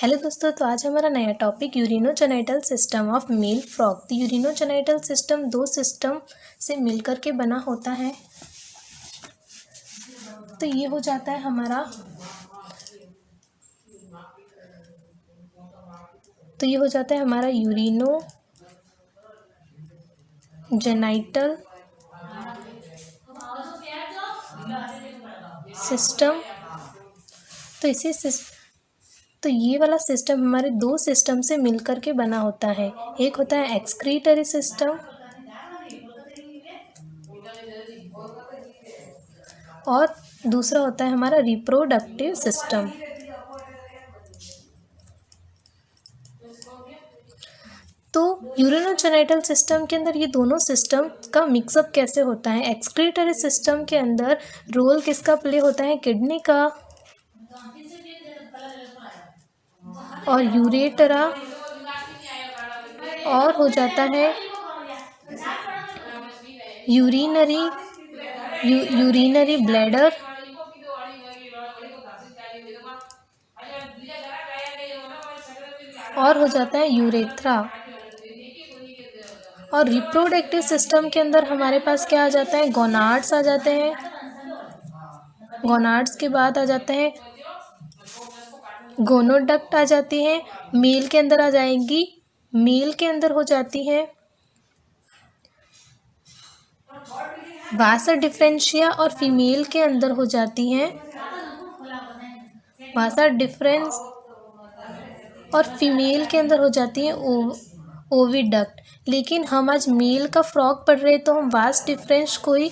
Hello दोस्तों, तो आज हमारा नया topic urinogenital system of male frog. तो यूरिनोजेनिटल सिस्टम दो सिस्टम से मिलकर के बना होता है। तो ये हो जाता है हमारा यूरिनोजेनिटल सिस्टम। तो ये वाला सिस्टम हमारे दो सिस्टम से मिलकर के बना होता है। एक होता है एक्सक्रीटरी सिस्टम और दूसरा होता है हमारा रिप्रोडक्टिव सिस्टम। तो यूरिनोजेनिटल सिस्टम के अंदर ये दोनों सिस्टम का मिक्सअप कैसे होता है। एक्सक्रीटरी सिस्टम के अंदर रोल किसका प्ले होता है, किडनी का, और यूरेटरा, और हो जाता है यूरिनरी ब्लैडर, और हो जाता है यूरेथ्रा। और रिप्रोडक्टिव सिस्टम के अंदर हमारे पास क्या आ जाता है, गोनाड्स आ जाते हैं। गोनाड्स के बाद आ जाते हैं गोनोडक्ट आ जाती है। मेल के अंदर आ जाएंगी, मेल के अंदर हो जाती है वासा डिफरेंशिया, और फीमेल के अंदर हो जाती है वासा डिफरेंस, और फीमेल के अंदर हो जाती है ओविडक्ट। लेकिन हम आज मेल का फ्रॉग पढ़ रहे तो हम वास डिफरेंस को ही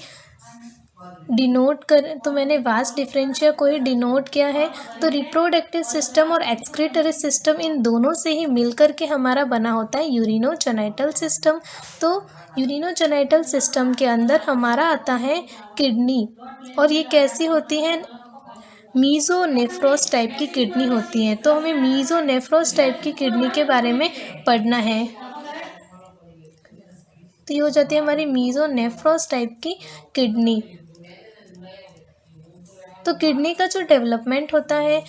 डिनोट कर, तो मैंने वास डिफरेंशिया को ही डिनोट किया है। तो रिप्रोडक्टिव सिस्टम और एक्सक्रीटरी सिस्टम इन दोनों से ही मिलकर के हमारा बना होता है यूरिनोजेनिटल सिस्टम। तो यूरिनोजेनिटल सिस्टम के अंदर हमारा आता है किडनी, और ये कैसी होती है, मीजोनेफ्रोस टाइप की किडनी होती है। तो हमें मीजोनेफ्रोस टाइप की किडनी के बारे में पढ़ना है। तो ये हो जाती है हमारी मीजोनेफ्रोस टाइप की किडनी। तो किडनी का जो डेवलपमेंट होता है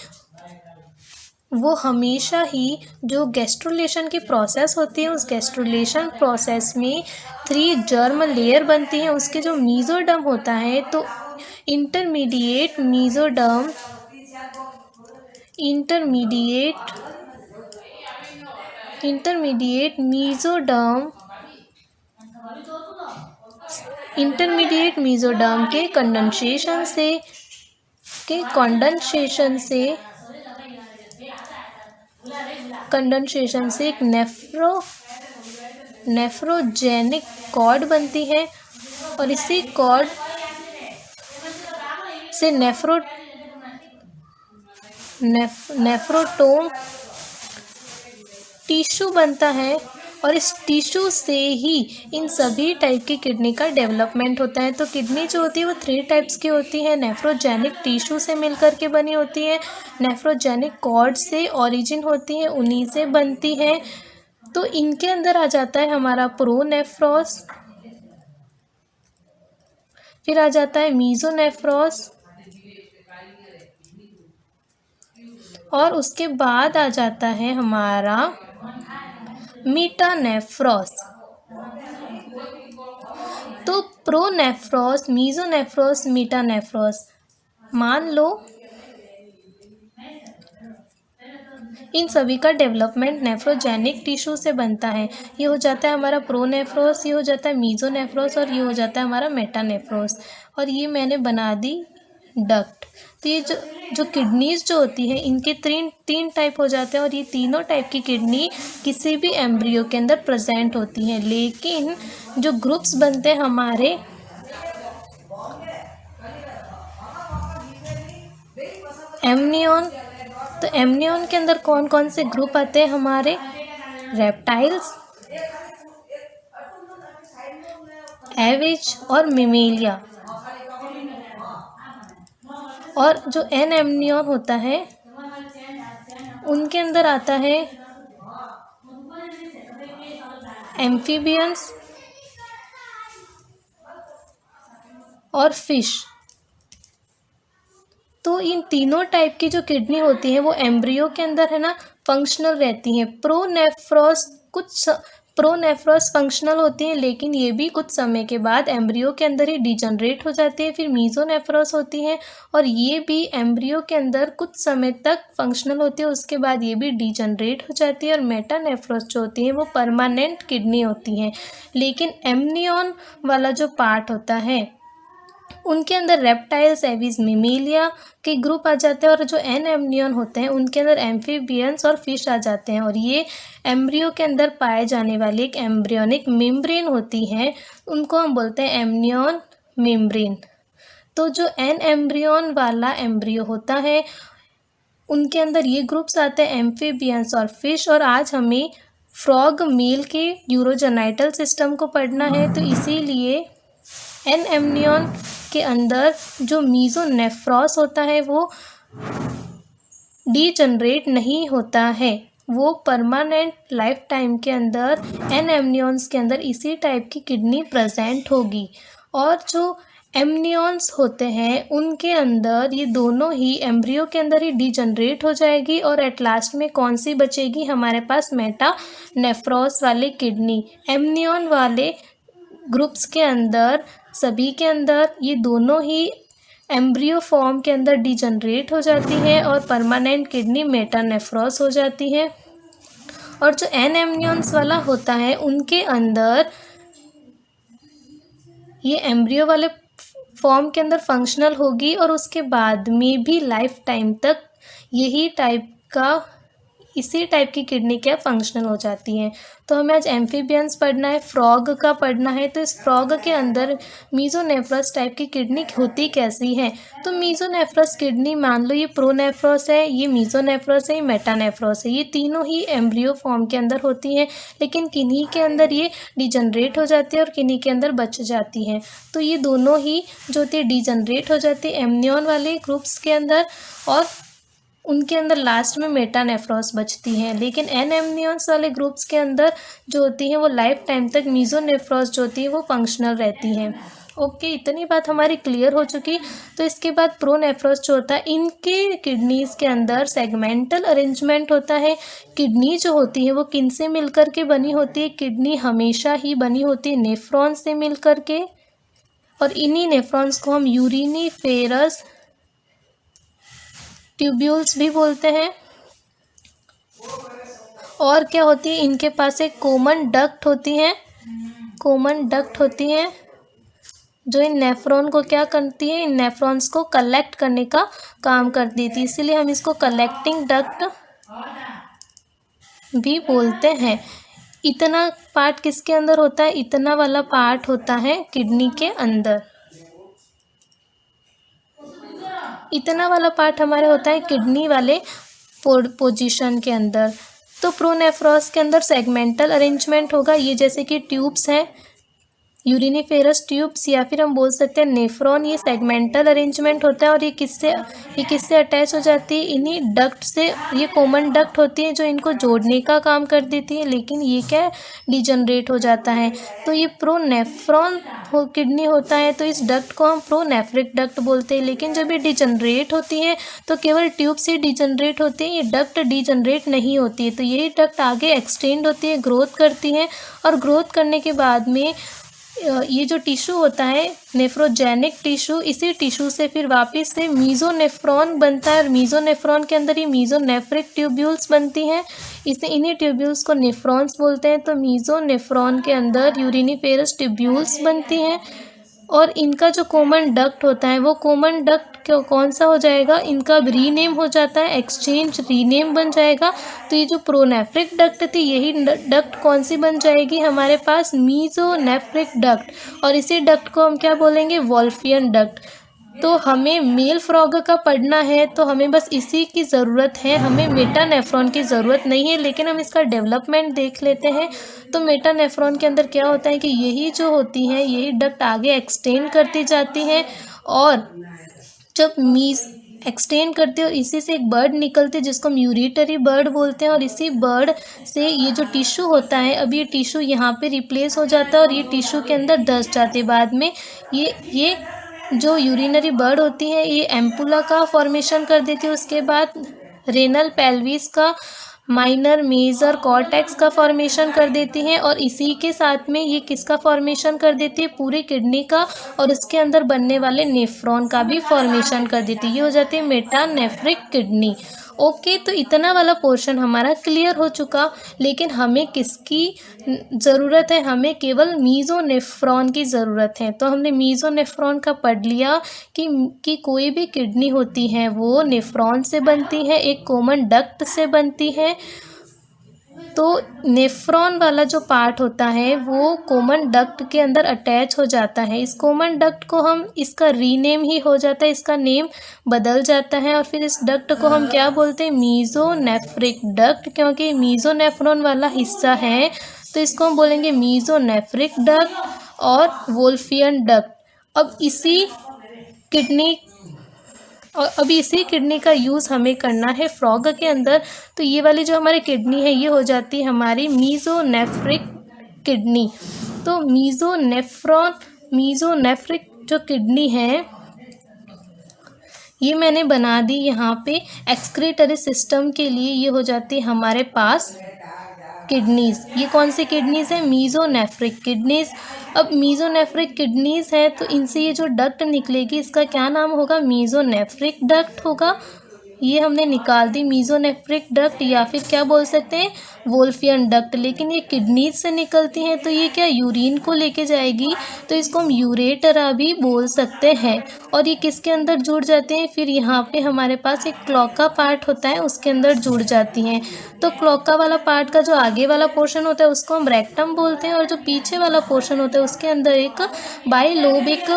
वो हमेशा ही जो गैस्ट्रुलेशन की प्रोसेस होती है, उस गैस्ट्रुलेशन प्रोसेस में 3 जर्म लेयर बनती है। उसके जो मीजोडर्म होता है, तो इंटरमीडिएट मीजोडर्म इंटरमीडिएट मीजोडर्म के कंडेंसेशन से एक नेफ्रोजेनिक कॉर्ड बनती है, और इसी कॉर्ड से नेफ्रोटोम टिश्यू बनता है, और इस टिश्यू से ही इन सभी टाइप की किडनी का डेवलपमेंट होता है। तो किडनी जो होती है वो 3 टाइप्स की होती है। नेफ्रोजेनिक टिश्यू से मिलकर के बनी होती है, नेफ्रोजेनिक कॉर्ड से ओरिजिन होती है, उन्हीं से बनती है। तो इनके अंदर आ जाता है हमारा प्रोनेफ्रॉस, फिर आ जाता है मीजोनेफ्रॉस, और उसके बाद आ जाता है हमारा मीटानेफ्रॉस। तो प्रोनेफ्रॉस, मीजोनेफ्रॉस, मीटानेफ्रॉस, मान लो इन सभी का डेवलपमेंट नेफ्रोजेनिक टिश्यू से बनता है। ये हो जाता है हमारा प्रोनेफ्रॉस, ये हो जाता है मीजोनेफ्रॉस, और ये हो जाता है हमारा मेटानेफ्रॉस। और ये मैंने बना दी डक्ट। तो ये जो किडनीज जो होती है, इनके तीन टाइप हो जाते हैं, और ये तीनों टाइप की किडनी किसी भी एम्ब्रियो के अंदर प्रेजेंट होती हैं। लेकिन जो ग्रुप्स बनते हैं हमारे एमनियन, तो एमनियन के अंदर कौन कौन से ग्रुप आते हैं हमारे, रेप्टाइल्स, एविज और मिमेलिया। और जो एन एमनियन होता है उनके अंदर आता है एम्फीबियंस और फिश। तो इन तीनों टाइप की जो किडनी होती हैं वो एम्ब्रियो के अंदर है ना फंक्शनल रहती हैं। प्रोनेफ्रॉस फंक्शनल होती हैं, लेकिन ये भी कुछ समय के बाद एम्ब्रियो के अंदर ही डिजनरेट हो जाती है। फिर मीजोनेफ्रॉस होती हैं और ये भी एम्ब्रियो के अंदर कुछ समय तक फंक्शनल होती है, उसके बाद ये भी डिजनरेट हो जाती है। और मेटानेफ्रॉस जो होती हैं वो परमानेंट किडनी होती हैं। लेकिन एमनियन वाला जो पार्ट होता है उनके अंदर रेप्टाइल्स, एविज, मेमेलिया के ग्रुप आ जाते हैं, और जो एमनियन होते हैं उनके अंदर एम्फीबियंस और फिश आ जाते हैं। और ये एम्ब्रियो के अंदर पाए जाने वाली एक एम्ब्रियोनिक मेम्ब्रेन होती है, उनको हम बोलते हैं एमनियन मेम्ब्रेन। तो जो एम्ब्रियन वाला एम्ब्रियो होता है उनके अंदर ये ग्रुप्स आते हैं एम्फीबियंस और फिश। और आज हमें फ्रॉग मेल के यूरोजेनाइटल सिस्टम को पढ़ना है, तो इसीलिए एमनियन के अंदर जो मीजोनेफ्रॉस होता है वो डीजनरेट नहीं होता है, वो परमानेंट लाइफ टाइम के अंदर एमनियंस के अंदर इसी टाइप की किडनी प्रेजेंट होगी। और जो एमनियंस होते हैं उनके अंदर ये दोनों ही एम्ब्रियो के अंदर ही डीजनरेट हो जाएगी, और एट लास्ट में कौन सी बचेगी हमारे पास, मेटानेफ्रॉस वाली किडनी। एमनियन वाले ग्रुप्स के अंदर सभी के अंदर ये दोनों ही एम्ब्रियो फॉर्म के अंदर डिजनरेट हो जाती है और परमानेंट किडनी मेटानेफ्रॉस हो जाती है। और जो एमनियंस वाला होता है उनके अंदर ये एम्ब्रियो वाले फॉर्म के अंदर फंक्शनल होगी, और उसके बाद में भी लाइफ टाइम तक इसी टाइप की किडनी क्या फंक्शनल हो जाती हैं। तो हमें आज एम्फीबियंस पढ़ना है, फ्रॉग का पढ़ना है। तो इस फ्रॉग के अंदर मीजोनेफ्रॉस टाइप की किडनी होती कैसी है। तो मीजोनेफ्रॉस किडनी मान लो ये प्रोनेफ्रॉस है, ये मीजोनेफ्रॉस है, ये मेटानेफ्रॉस है, ये तीनों ही एम्ब्रियो फॉर्म के अंदर होती हैं, लेकिन किन्हीं के अंदर ये डिजनरेट हो जाती है और किन्हीं के अंदर बच जाती हैं। तो ये दोनों ही जो होती है डिजनरेट हो जाती है एमनियन वाले ग्रुप्स के अंदर, और उनके अंदर लास्ट में मेटानेफ्रॉस बचती हैं। लेकिन एमनियंस वाले ग्रुप्स के अंदर जो होती हैं वो लाइफ टाइम तक मीजोनेफ्रॉस जो होती है वो फंक्शनल रहती हैं। ओके, इतनी बात हमारी क्लियर हो चुकी। तो इसके बाद प्रोनेफ्रॉस जो होता है इनके किडनीज के अंदर सेगमेंटल अरेंजमेंट होता है। किडनी जो होती है वो किन से मिलकर के बनी होती है, किडनी हमेशा ही बनी होती है नेफ्रॉन से मिलकर के, और इन्हीं नेफ्रॉन्स को हम यूरिनीफेरस ट्यूब्यूल्स भी बोलते हैं। और क्या होती है, इनके पास एक कॉमन डक्ट होती हैं जो इन नेफ्रॉन को क्या करती है, इन नेफ्रॉन्स को कलेक्ट करने का काम करती थी, इसीलिए हम इसको कलेक्टिंग डक्ट भी बोलते हैं। इतना पार्ट किसके अंदर होता है, इतना वाला पार्ट होता है किडनी के अंदर। इतना वाला पार्ट हमारे होता है किडनी वाले पोजीशन के अंदर। तो प्रोनेफ्रॉस के अंदर सेगमेंटल अरेंजमेंट होगा, ये जैसे कि ट्यूब्स हैं, यूरिनीफेरस ट्यूब्स, या फिर हम बोल सकते हैं नेफ्रॉन, ये सेगमेंटल अरेंजमेंट होता है। और ये किससे अटैच हो जाती है, इन्हीं डक्ट से। ये कॉमन डक्ट होती है जो इनको जोड़ने का काम कर देती है, लेकिन ये क्या डिजनरेट हो जाता है। तो ये प्रोनेफ्रॉन किडनी होता है, तो इस डक्ट को हम प्रोनेफ्रिक डक्ट बोलते हैं। लेकिन जब ये डिजनरेट होती है तो केवल ट्यूब से डिजनरेट होती है, ये डक्ट डिजनरेट नहीं होती है। तो यही डक्ट आगे एक्सटेंड होती है, ग्रोथ करती है, और ग्रोथ करने के बाद में ये जो टिश्यू होता है नेफ्रोजेनिक टिश्यू, इसी टिश्यू से फिर वापस से मीजोनेफ्रॉन बनता है, और मीजोनेफ्रॉन के अंदर ही मीजोनेफ्रिक ट्यूब्यूल्स बनती हैं, इन्हीं ट्यूब्यूल्स को नेफ्रॉन्स बोलते हैं। तो मीजोनेफ्रॉन के अंदर यूरिनीफेरस ट्यूब्यूल्स बनती हैं, और इनका जो कॉमन डक्ट होता है वो कॉमन डक्ट कौन सा हो जाएगा, इनका रीनेम हो जाता है, एक्सचेंज रीनेम बन जाएगा। तो ये जो प्रोनेफ्रिक डक्ट थी यही डक्ट कौन सी बन जाएगी हमारे पास, मीजोनेफ्रिक डक्ट, और इसी डक्ट को हम क्या बोलेंगे, वॉल्फियन डक्ट। तो हमें मेल फ्रॉग का पढ़ना है, तो हमें बस इसी की ज़रूरत है, हमें मेटानेफ्रॉन की ज़रूरत नहीं है। लेकिन हम इसका डेवलपमेंट देख लेते हैं। तो मेटानेफ्रॉन के अंदर क्या होता है कि यही जो होती हैं यही डक्ट आगे एक्सटेंड करती जाती हैं, और जब एक्सटेंड करते हो इसी से एक बर्ड निकलती है जिसको हम यूरिटरी बर्ड बोलते हैं, और इसी बर्ड से ये जो टिश्यू होता है, अब ये टिश्यू यहाँ पे रिप्लेस हो जाता है और ये टिश्यू के अंदर धंस जाते, बाद में ये जो यूरिनरी बर्ड होती है ये एम्पुला का फॉर्मेशन कर देती है, उसके बाद रेनल पेल्विस का, माइनर मेजर कॉर्टेक्स का फॉर्मेशन कर देती हैं, और इसी के साथ में ये किसका फॉर्मेशन कर देती है, पूरी किडनी का और उसके अंदर बनने वाले नेफ्रॉन का भी फॉर्मेशन कर देती है। ये हो जाती है मेटानेफ्रिक किडनी। ओके, तो इतना वाला पोर्शन हमारा क्लियर हो चुका। लेकिन हमें किसकी ज़रूरत है, हमें केवल मीज़ोनेफ्रॉन की ज़रूरत है। तो हमने मीज़ोनेफ्रॉन का पढ़ लिया कि कोई भी किडनी होती है वो नेफ्रॉन से बनती है, एक कॉमन डक्ट से बनती है। तो नेफ्रॉन वाला जो पार्ट होता है वो कॉमन डक्ट के अंदर अटैच हो जाता है। इस कॉमन डक्ट को हम, इसका रीनेम ही हो जाता है, इसका नेम बदल जाता है, और फिर इस डक्ट को हम क्या बोलते हैं, मीज़ोनेफ्रिक डक्ट, क्योंकि मीज़ोनेफ्रॉन वाला हिस्सा है तो इसको हम बोलेंगे मीज़ोनेफ्रिक डक्ट और वोल्फियन डक्ट। अब इसी किडनी का यूज़ हमें करना है फ्रॉग के अंदर। तो ये वाली जो हमारी किडनी है ये हो जाती है हमारी मीज़ोनेफ्रिक किडनी। तो मीज़ोनेफ्रिक जो किडनी है ये मैंने बना दी यहाँ पे एक्सक्रीटरी सिस्टम के लिए। ये हो जाती है हमारे पास किडनीज़। ये कौन सी किडनीज़ है, मीज़ोनेफ्रिक किडनीज़। अब मीज़ोनेफ्रिक किडनीज़ है तो इनसे ये जो डक्ट निकलेगी इसका क्या नाम होगा, मीज़ोनेफ्रिक डक्ट होगा। ये हमने निकाल दी मीज़ोनेफ्रिक डक्ट, या फिर क्या बोल सकते हैं, वोल्फियन डक्ट। लेकिन ये किडनीज से निकलती हैं तो ये क्या यूरिन को लेके जाएगी, तो इसको हम यूरेटरा भी बोल सकते हैं। और ये किसके अंदर जुड़ जाते हैं, फिर यहाँ पे हमारे पास एक क्लोका पार्ट होता है उसके अंदर जुड़ जाती हैं। तो क्लोका वाला पार्ट का जो आगे वाला पोर्शन होता है उसको हम रेक्टम बोलते हैं, और जो पीछे वाला पोर्शन होता है उसके अंदर एक बाइलोबिक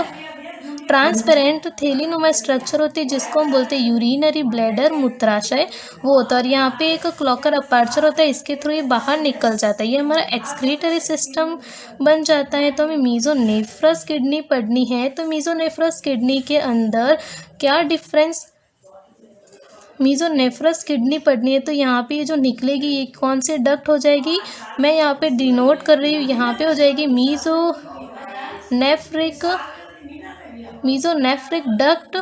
ट्रांसपेरेंट थैलीनुमा स्ट्रक्चर होती है जिसको हम बोलते हैं यूरिनरी ब्लैडर, मूत्राशय वो होता है। और यहाँ पे एक क्लॉकर अपर्चर होता है, इसके थ्रू ये बाहर निकल जाता है, ये हमारा एक्सक्रीटरी सिस्टम बन जाता है। तो हमें मीज़ोनेफ्रस किडनी पढ़नी है। तो मीज़ोनेफ्रस किडनी के अंदर क्या डिफरेंस, मीज़ोनेफ्रस किडनी पढ़नी है तो यहाँ पे ये जो निकलेगी ये कौन से डक्ट हो जाएगी, मैं यहाँ पे डिनोट कर रही हूँ, यहाँ पे हो जाएगी मीज़ोनेफ्रिक डक्ट,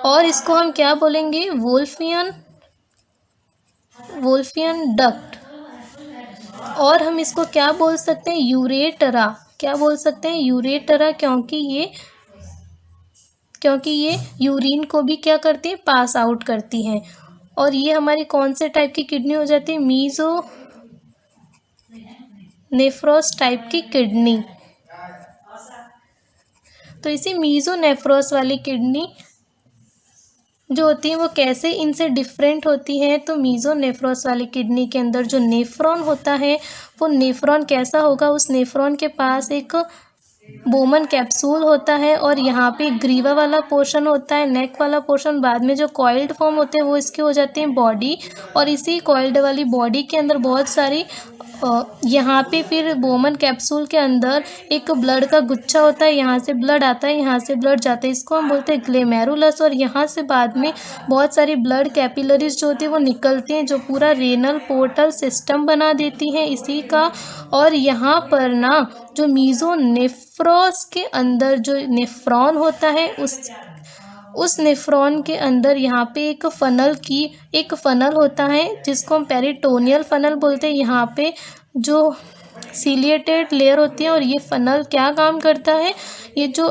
और इसको हम क्या बोलेंगे, वोल्फियन डक्ट। और हम इसको क्या बोल सकते हैं, यूरेटरा। क्या बोल सकते हैं, यूरेटरा, क्योंकि ये यूरिन को भी क्या करती है, पास आउट करती हैं। और ये हमारी कौन से टाइप की किडनी हो जाती है, मीज़ोनेफ्रॉस टाइप की किडनी। तो इसी मीज़ोनेफ्रॉस वाली किडनी जो होती है वो कैसे इनसे डिफरेंट होती है, तो मीज़ोनेफ्रॉस वाली किडनी के अंदर जो नेफ्रॉन होता है वो नेफ्रॉन कैसा होगा, उस नेफ्रॉन के पास एक बोमन कैप्सूल होता है, और यहाँ पे ग्रीवा वाला पोर्शन होता है, नेक वाला पोर्शन। बाद में जो कॉइल्ड फॉर्म होते हैं वो इसके हो जाते हैं बॉडी, और इसी कॉइल्ड वाली बॉडी के अंदर बहुत सारी यहाँ पे फिर बोमन कैप्सूल के अंदर एक ब्लड का गुच्छा होता है, यहाँ से ब्लड आता है, यहाँ से ब्लड जाता है, इसको हम बोलते हैं ग्लोमेरुलस। और यहाँ से बाद में बहुत सारी ब्लड कैपिलरीज जो होती है वो निकलती हैं, जो पूरा रेनल पोर्टल सिस्टम बना देती हैं इसी का। और यहाँ पर ना जो मीज़ोनेफ्रॉस के अंदर जो नेफ्रॉन होता है उस नेफ्रॉन के अंदर यहाँ पे एक फनल होता है जिसको हम पेरिटोनियल फनल बोलते हैं। यहाँ पे जो सीलिएटेड लेयर होती है, और ये फनल क्या काम करता है, ये जो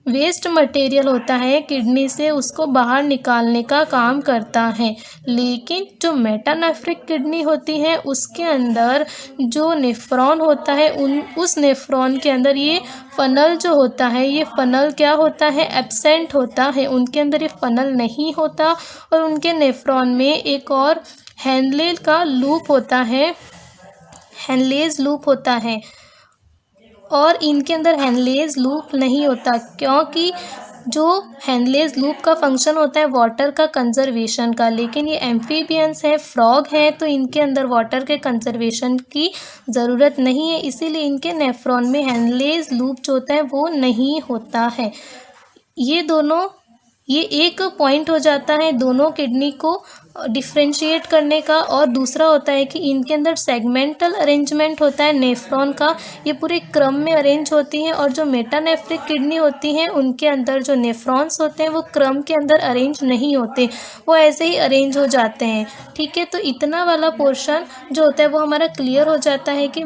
वेस्ट मटेरियल होता है किडनी से उसको बाहर निकालने का काम करता है। लेकिन जो मेटानेफ्रिक किडनी होती है उसके अंदर जो नेफ्रॉन होता है उस नेफ्रॉन के अंदर ये फनल जो होता है, ये फनल क्या होता है, एब्सेंट होता है, उनके अंदर ये फनल नहीं होता। और उनके नेफ्रॉन में एक और हेनले का लूप होता है, हेनलेज लूप होता है, और इनके अंदर हेनलेज लूप नहीं होता, क्योंकि जो हेनलेज लूप का फंक्शन होता है वाटर का कंजर्वेशन का। लेकिन ये एम्फीबियंस है, फ्रॉग हैं, तो इनके अंदर वाटर के कंजर्वेशन की ज़रूरत नहीं है, इसीलिए इनके नेफ्रॉन में हेनलेज लूप जो होता है वो नहीं होता है। ये एक पॉइंट हो जाता है दोनों किडनी को डिफ्रेंशिएट करने का, और दूसरा होता है कि इनके अंदर सेगमेंटल अरेंजमेंट होता है नेफ्रॉन का, ये पूरे क्रम में अरेंज होती हैं। और जो मेटानेफ्रिक किडनी होती हैं उनके अंदर जो नेफ्रॉन्स होते हैं वो क्रम के अंदर अरेंज नहीं होते, वो ऐसे ही अरेंज हो जाते हैं। ठीक है, तो इतना वाला पोर्शन जो होता है वो हमारा क्लियर हो जाता है कि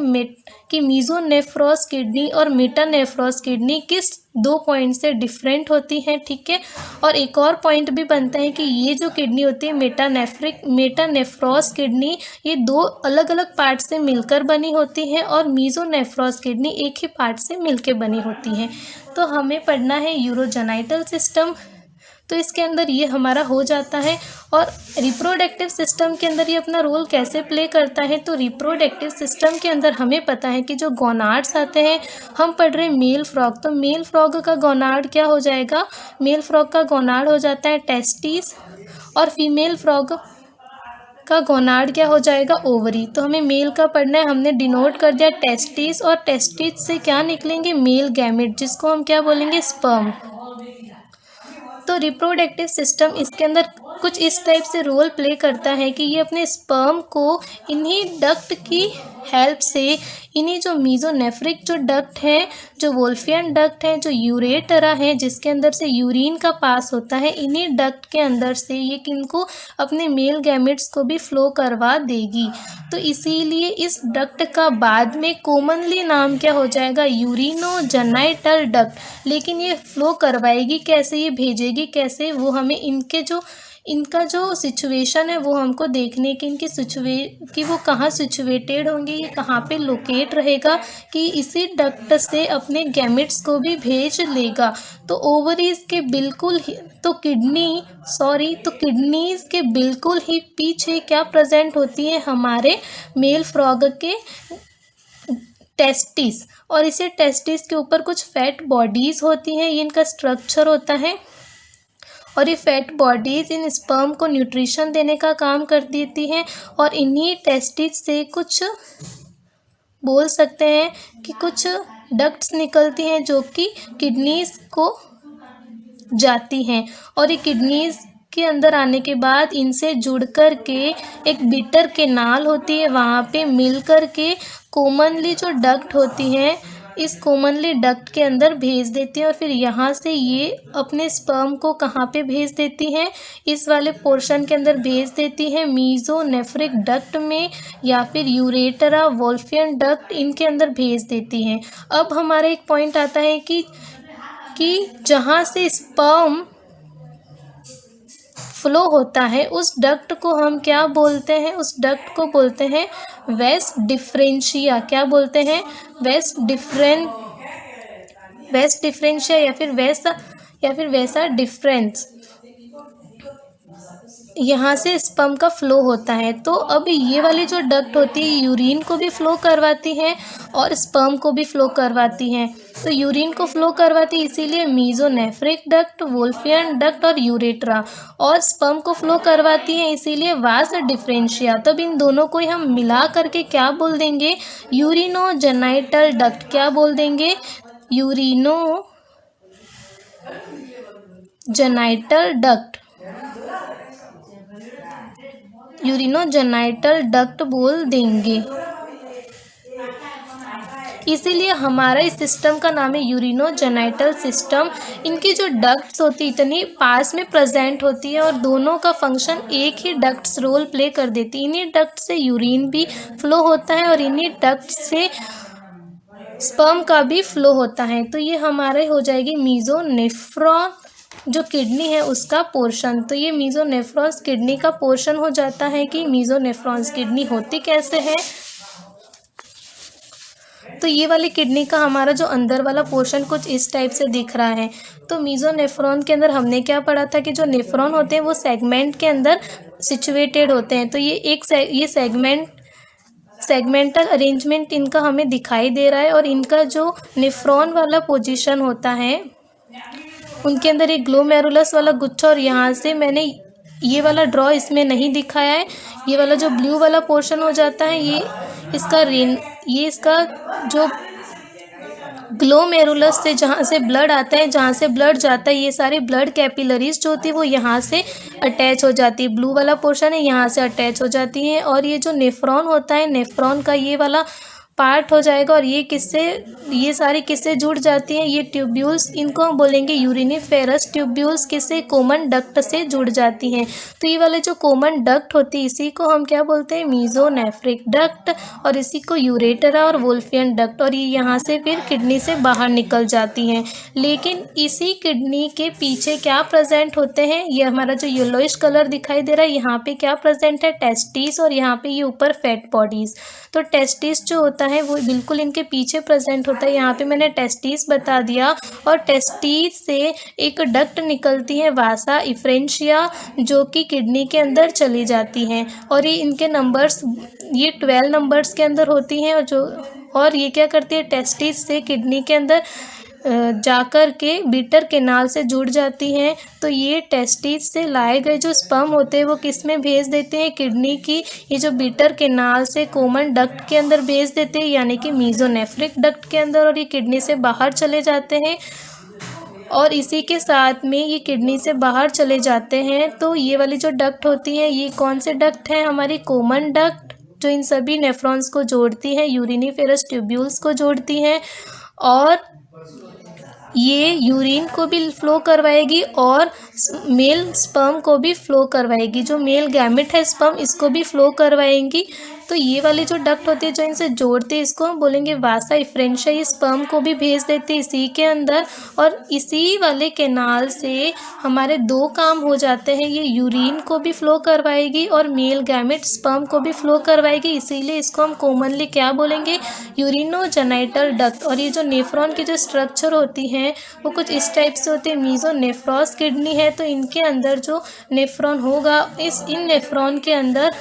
मीजोनेफ्रॉस किडनी और मेटानेफ्रॉस किडनी किस दो पॉइंट से डिफरेंट होती हैं। ठीक है, और एक और पॉइंट भी बनता है कि ये जो किडनी होती है मेटानेफ्रॉस किडनी, ये दो अलग अलग पार्ट से मिलकर बनी होती है, और मीजोनेफ्रॉस किडनी एक ही पार्ट से मिलकर बनी होती है। तो हमें पढ़ना है यूरोजेनाइटल सिस्टम, तो इसके अंदर ये हमारा हो जाता है। और रिप्रोडक्टिव सिस्टम के अंदर ये अपना रोल कैसे प्ले करता है, तो रिप्रोडक्टिव सिस्टम के अंदर हमें पता है कि जो गोनाड्स आते हैं, हम पढ़ रहे हैं मेल फ्रॉग, तो मेल फ्रॉग का गोनाड क्या हो जाएगा, मेल फ्रॉग का गोनाड हो जाता है टेस्टिस, और फीमेल फ्रॉग का गोनाड क्या हो जाएगा, ओवरी। तो हमें मेल का पढ़ना है, हमने डिनोट कर दिया टेस्टिस, और टेस्टिस से क्या निकलेंगे, मेल गैमेट, जिसको हम क्या बोलेंगे, स्पर्म। तो रिप्रोडक्टिव सिस्टम इसके अंदर कुछ इस टाइप से रोल प्ले करता है कि ये अपने स्पर्म को इन्हीं डक्ट की हेल्प से, इन्हीं जो मीजोनेफ्रिक जो डक्ट है, जो वोल्फियन डक्ट है, जो यूरेटरा है जिसके अंदर से यूरिन का पास होता है, इन्हीं डक्ट के अंदर से ये किनको अपने मेल गैमेट्स को भी फ्लो करवा देगी। तो इसीलिए इस डक्ट का बाद में कॉमनली नाम क्या हो जाएगा, यूरिनोजेनाइटल डक्ट। लेकिन ये फ्लो करवाएगी कैसे, ये भेजेगी कैसे, वो हमें इनका जो सिचुएशन है वो हमको देखने की, कि वो कहाँ सिचुएटेड होंगे, ये कहाँ पे लोकेट रहेगा कि इसी डक्ट से अपने गैमेट्स को भी भेज लेगा। तो ओवरीज के बिल्कुल ही, तो किडनीज के बिल्कुल ही पीछे क्या प्रेजेंट होती है, हमारे मेल फ्रॉग के टेस्टिस, और इसे टेस्टिस के ऊपर कुछ फैट बॉडीज होती हैं, ये इनका स्ट्रक्चर होता है। और ये फैट बॉडीज इन स्पर्म को न्यूट्रिशन देने का काम कर देती हैं, और इन्हीं टेस्टिस से कुछ बोल सकते हैं कि कुछ डक्ट्स निकलती हैं जो कि किडनीज को जाती हैं, और ये किडनीज के अंदर आने के बाद इनसे जुड़ कर के एक बिटर केनाल होती है, वहाँ पे मिल कर के कॉमनली जो डक्ट होती हैं, इस कॉमनली डक्ट के अंदर भेज देती हैं, और फिर यहाँ से ये अपने स्पर्म को कहाँ पे भेज देती हैं, इस वाले पोर्शन के अंदर भेज देती हैं, मीजोनेफ्रिक डक्ट में, या फिर यूरेटरा, वोल्फियन डक्ट, इनके अंदर भेज देती हैं। अब हमारा एक पॉइंट आता है कि जहाँ से स्पर्म फ्लो होता है उस डक्ट को हम क्या बोलते हैं, उस डक्ट को बोलते हैं वेस डिफरेंशिया। क्या बोलते हैं, वेस डिफरेंशिया, या फिर वैसा डिफरेंस। यहाँ से स्पर्म का फ्लो होता है। तो अब ये वाली जो डक्ट होती है यूरिन को भी फ्लो करवाती है और स्पर्म को भी फ्लो करवाती है। तो यूरिन को फ्लो करवाती है इसीलिए मीजोनेफ्रिक डक्ट, वोल्फियन डक्ट और यूरेट्रा, और स्पर्म को फ्लो करवाती है इसीलिए वास डिफरेंशिया। तब इन दोनों को ही हम मिला करके क्या बोल देंगे, यूरिनोजेनाइटल डक्ट। क्या बोल देंगे, यूरिनोजेनाइटल डक्ट, यूरिनोजेनाइटल डक्ट बोल देंगे। इसीलिए हमारा इस सिस्टम का नाम है यूरिनोजेनाइटल सिस्टम। इनकी जो डक्ट्स होती है इतनी पास में प्रेजेंट होती है, और दोनों का फंक्शन एक ही डक्ट्स रोल प्ले कर देती है। इन्हीं डक्ट से यूरिन भी फ्लो होता है और इन्हीं डक्ट से स्पर्म का भी फ्लो होता है। तो ये हमारे हो जाएगी मीजोनेफ्रॉन जो किडनी है उसका पोर्शन। तो ये मीजोनेफ्रॉन्स किडनी का पोर्शन हो जाता है कि मीजोनेफ्रॉन्स किडनी होती कैसे है। तो ये वाली किडनी का हमारा जो अंदर वाला पोर्शन कुछ इस टाइप से दिख रहा है। तो मीजोनेफ्रॉन के अंदर हमने क्या पढ़ा था कि जो नेफ्रॉन होते हैं वो सेगमेंट के अंदर सिचुएटेड होते हैं। तो ये सेगमेंटल अरेंजमेंट इनका हमें दिखाई दे रहा है, और इनका जो नेफ्रॉन वाला पोजीशन होता है उनके अंदर एक ग्लोमेरुलस वाला गुच्छा, और यहाँ से मैंने ये वाला ड्रॉ इसमें नहीं दिखाया है। ये वाला जो ब्लू वाला पोर्शन हो जाता है ये इसका जो ग्लोमेरुलस से जहाँ से ब्लड आता है, जहाँ से ब्लड जाता है, ये सारी ब्लड कैपिलरीज जो होती है वो यहाँ से अटैच हो जाती है। ब्लू वाला पोर्शन है यहाँ से अटैच हो जाती है। और ये जो नेफ्रॉन होता है, नेफ्रॉन का ये वाला पार्ट हो जाएगा। और ये सारी किससे जुड़ जाती हैं, ये ट्यूब्यूल्स, इनको हम बोलेंगे यूरिनिफेरस ट्यूब्यूल्स, किससे, कॉमन डक्ट से जुड़ जाती हैं। तो ये वाले जो कॉमन डक्ट होती है इसी को हम क्या बोलते हैं, मीजोनेफ्रिक डक्ट, और इसी को यूरेटरा और वोल्फियन डक्ट। और ये यहाँ से फिर किडनी से बाहर निकल जाती हैं। लेकिन इसी किडनी के पीछे क्या प्रेजेंट होते हैं, ये हमारा जो येलोइश कलर दिखाई दे रहा है, यहाँ पे क्या प्रेजेंट है, टेस्टिस, और यहाँ पे ये ऊपर फैट बॉडीज। तो टेस्टिस जो होता है वो बिल्कुल इनके पीछे प्रेजेंट होता है। यहाँ पे मैंने टेस्टिस बता दिया। और टेस्टिस से एक डक्ट निकलती है, वासा इफ्रेंशिया, जो कि किडनी के अंदर चली जाती हैं। और ये इनके नंबर्स, ये 12 नंबर्स के अंदर होती हैं। और ये क्या करती है, टेस्टिस से किडनी के अंदर जाकर के बिटर केनाल से जुड़ जाती हैं। तो ये टेस्टिस से लाए गए जो स्पर्म होते हैं वो किस में भेज देते हैं, किडनी की ये जो बिटर केनाल से कॉमन डक्ट के अंदर भेज देते हैं, यानी कि मीजोनेफ्रिक डक्ट के अंदर, और ये किडनी से बाहर चले जाते हैं। और इसी के साथ में ये किडनी से बाहर चले जाते हैं। तो ये वाली जो डक्ट होती है, ये कौन से डक्ट हैं, हमारी कॉमन डक्ट, जो इन सभी नेफ्रॉन्स को जोड़ती है, यूरिनिफेरस ट्यूब्यूल्स को जोड़ती हैं। और ये यूरिन को भी फ्लो करवाएगी और मेल स्पर्म को भी फ्लो करवाएगी। जो मेल गैमेट है स्पर्म, इसको भी फ्लो करवाएंगी। तो ये वाली जो डक्ट होती है जो इनसे जोड़ते हैं, इसको हम बोलेंगे वासा इफ्रेंशिया। ये स्पर्म को भी भेज देते हैं इसी के अंदर। और इसी वाले केनाल से हमारे 2 काम हो जाते हैं, ये यूरिन को भी फ्लो करवाएगी और मेल गैमेट स्पर्म को भी फ्लो करवाएगी। इसीलिए इसको हम कॉमनली क्या बोलेंगे, यूरिनोजेनाइटल डक्ट। और ये जो नेफ्रॉन की जो स्ट्रक्चर होती हैं वो कुछ इस टाइप से होती है। मीजोनेफ्रॉस किडनी है तो इनके अंदर जो नेफ्रॉन होगा, इन नेफ्रॉन के अंदर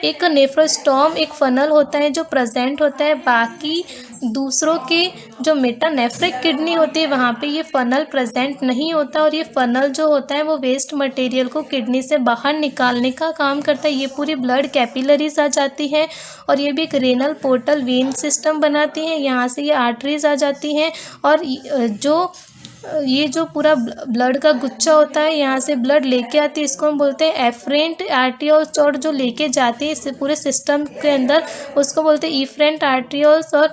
एक नेफ्रोस्टोम, एक फनल होता है जो प्रेजेंट होता है। बाकी दूसरों के जो मेटानेफ्रिक किडनी होती है वहाँ पे ये फनल प्रेजेंट नहीं होता। और ये फनल जो होता है वो वेस्ट मटेरियल को किडनी से बाहर निकालने का काम करता है। ये पूरी ब्लड कैपिलरीज आ जाती है और ये भी एक रेनल पोर्टल वेन सिस्टम बनाती हैं। यहाँ से ये आर्टरीज आ जाती हैं और ये जो पूरा ब्लड का गुच्छा होता है, यहाँ से ब्लड लेके आती है, इसको हम बोलते हैं एफरेंट आर्टियोल्स। और जो लेके जाती है इस पूरे सिस्टम के अंदर, उसको बोलते हैं इफरेंट आर्टियोल्स। और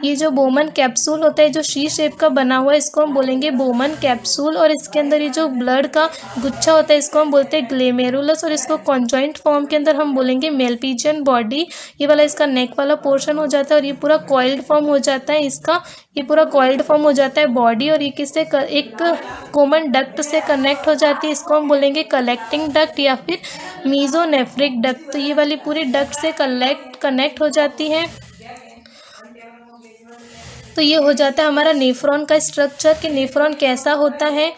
ये जो बोमन कैप्सूल होता है जो सी शेप का बना हुआ है, इसको हम बोलेंगे बोमन कैप्सूल। और इसके अंदर ये जो ब्लड का गुच्छा होता है इसको हम बोलते हैं ग्लेमेरुलस। और इसको कॉन्जॉइंट फॉर्म के अंदर हम बोलेंगे मेलपीजियन बॉडी। ये वाला इसका नेक वाला पोर्शन हो जाता है और ये पूरा कॉइल्ड फॉर्म हो जाता है इसका, ये पूरा कॉइल्ड फॉर्म हो जाता है बॉडी। और ये किससे एक कॉमन डक्ट से कनेक्ट हो जाती है, इसको हम बोलेंगे कलेक्टिंग डक्ट या फिर मीजोनेफ्रिक डक्ट। तो ये वाली पूरी डक्ट से कनेक्ट हो जाती है। तो ये हो जाता है हमारा नेफ्रॉन का स्ट्रक्चर कि नेफ्रॉन कैसा होता है।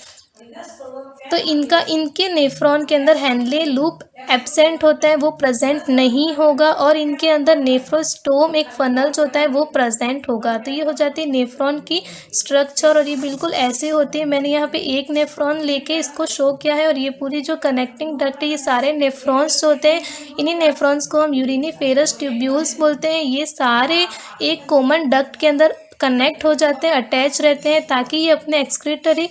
तो इनके नेफ्रॉन के अंदर हेनले लूप एब्सेंट होता है, वो प्रेजेंट नहीं होगा। और इनके अंदर नेफ्रोस्टोम, एक फनल जो होता है वो प्रेजेंट होगा। तो ये हो जाती है नेफ्रॉन की स्ट्रक्चर और ये बिल्कुल ऐसे होती है। मैंने यहाँ पे एक नेफ्रॉन लेके इसको शो किया है और ये पूरी जो कनेक्टिंग डक्ट है, ये सारे नेफ्रॉन्स होते हैं। इन्हीं नेफ्रॉन्स को हम यूरिनिफेरस ट्यूब्यूल्स बोलते हैं। ये सारे एक कॉमन डक्ट के अंदर कनेक्ट हो जाते हैं, अटैच रहते हैं, ताकि ये अपने एक्सक्रीटरी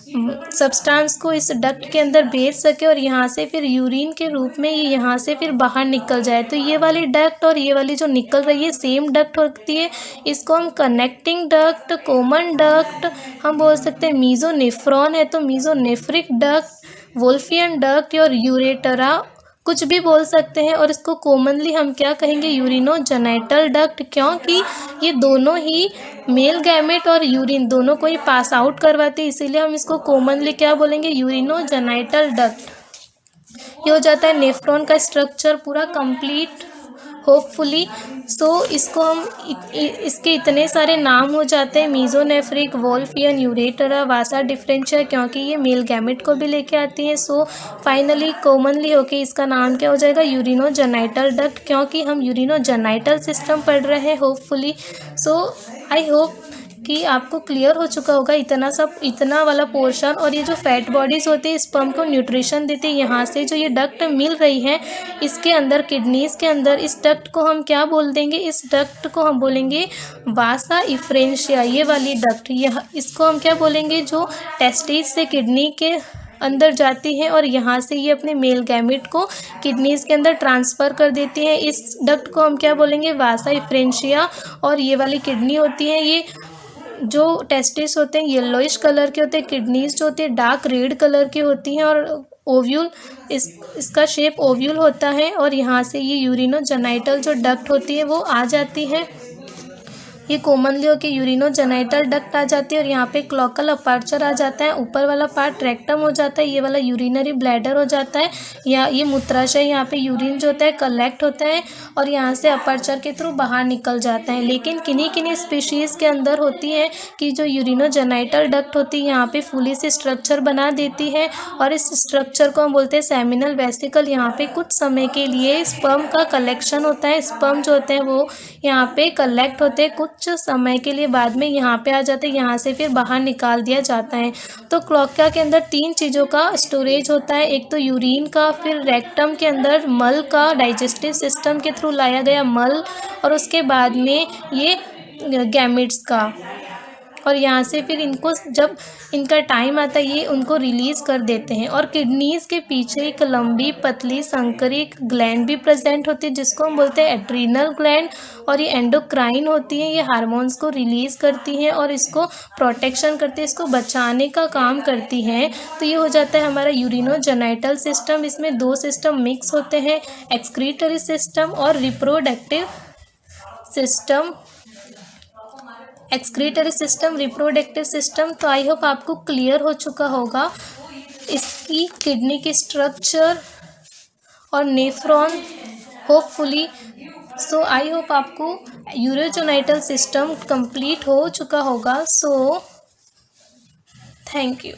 सब्सटेंस को इस डक्ट के अंदर भेज सके और यहाँ से फिर यूरिन के रूप में ये यहाँ से फिर बाहर निकल जाए। तो ये वाली डक्ट और ये वाली जो निकल रही है सेम डक्ट होती है, इसको हम कनेक्टिंग डक्ट, कॉमन डक्ट हम बोल सकते हैं। मीजोनेफ्रॉन है तो मीजोनेफ्रिक डक्ट, वोल्फियन डक्ट और यूरेटरा कुछ भी बोल सकते हैं। और इसको कॉमनली हम क्या कहेंगे, यूरिनोजेनाइटल डक्ट, क्योंकि ये दोनों ही मेल गैमेट और यूरिन दोनों को ही पास आउट करवाते हैं, इसीलिए हम इसको कॉमनली क्या बोलेंगे, यूरिनोजेनाइटल डक्ट। ये हो जाता है नेफ्रॉन का स्ट्रक्चर पूरा कंप्लीट होपफुली। सो इसको हम इसके इतने सारे नाम हो जाते हैं, मीजोनेफ्रिक, वोल्फियन, यूरेटरा, वासा डिफरेंशिया, क्योंकि ये मेल गैमेट को भी लेके आती हैं। सो फाइनली कॉमनली होके इसका नाम क्या हो जाएगा, यूरिनोजेनाइटल डक्ट, क्योंकि हम यूरिनोजेनाइटल सिस्टम पढ़ रहे हैं होपफुली। सो आई होप कि आपको क्लियर हो चुका होगा इतना वाला पोर्शन। और ये जो फैट बॉडीज़ होती है स्पर्म को न्यूट्रिशन देती है। यहाँ से जो ये डक्ट मिल रही है इसके अंदर किडनीज़ के अंदर, इस डक्ट को हम क्या बोल देंगे, इस डक्ट को हम बोलेंगे वासा इफ्रेंशिया। ये वाली डक्ट, यह इसको हम क्या बोलेंगे, जो टेस्टिस से किडनी के अंदर जाती है और यहाँ से ये अपने मेल गैमेट को किडनीज़ के अंदर ट्रांसफ़र कर देती है। इस डक्ट को हम क्या बोलेंगे, वासा इफ्रेंशिया। और ये वाली किडनी होती है, ये जो टेस्टिस होते हैं येलोइश कलर के होते हैं, किडनीज जो होती है डार्क रेड कलर की होती हैं। और ओव्यूल, इसका शेप ओव्यूल होता है। और यहाँ से ये यूरिनोजेनाइटल जो डक्ट होती है वो आ जाती है। ये कॉमनली होकर यूरिनोजेनाइटल डक्ट आ जाती है और यहाँ पे क्लॉकल अपर्चर आ जाता है। ऊपर वाला पार्ट रेक्टम हो जाता है, ये वाला यूरिनरी ब्लैडर हो जाता है। या ये मूत्राशय, यहाँ पे यूरिन जो होता है कलेक्ट होता है और यहाँ से अपर्चर के थ्रू बाहर निकल जाता है। लेकिन किन्हीं स्पीशीज़ के अंदर होती है कि जो यूरिनोजेनाइटल डक्ट होती है यहाँ पे फुली से स्ट्रक्चर बना देती है और इस स्ट्रक्चर को हम बोलते हैं सेमिनल वेसिकल। यहाँ पे कुछ समय के लिए स्पर्म का कलेक्शन होता है। स्पर्म जो होते हैं वो यहाँ पे कलेक्ट होते हैं कुछ समय के लिए, बाद में यहाँ पे आ जाते हैं, यहाँ से फिर बाहर निकाल दिया जाता है। तो क्लोएका के अंदर 3 चीज़ों का स्टोरेज होता है, एक तो यूरिन का, फिर रेक्टम के अंदर मल का, डाइजेस्टिव सिस्टम के थ्रू लाया गया मल, और उसके बाद में ये गैमेट्स का। और यहाँ से फिर इनको जब इनका टाइम आता है ये उनको रिलीज़ कर देते हैं। और किडनीज़ के पीछे एक लंबी पतली संकरी ग्लैंड भी प्रेजेंट होती है जिसको हम बोलते हैं एड्रीनल ग्लैंड। और ये एंडोक्राइन होती है, ये हार्मोन्स को रिलीज़ करती हैं और इसको प्रोटेक्शन करती है, इसको बचाने का काम करती हैं। तो ये हो जाता है हमारा यूरिनोजेनाइटल सिस्टम। इसमें 2 सिस्टम मिक्स होते हैं, एक्सक्रीटरी सिस्टम और reproductive system. Excretory system, reproductive system. तो आई होप आपको क्लियर हो चुका होगा इसकी किडनी की स्ट्रक्चर और nephron hopefully. So I hope आपको यूरोजेनाइटल सिस्टम कंप्लीट हो चुका होगा। So thank you.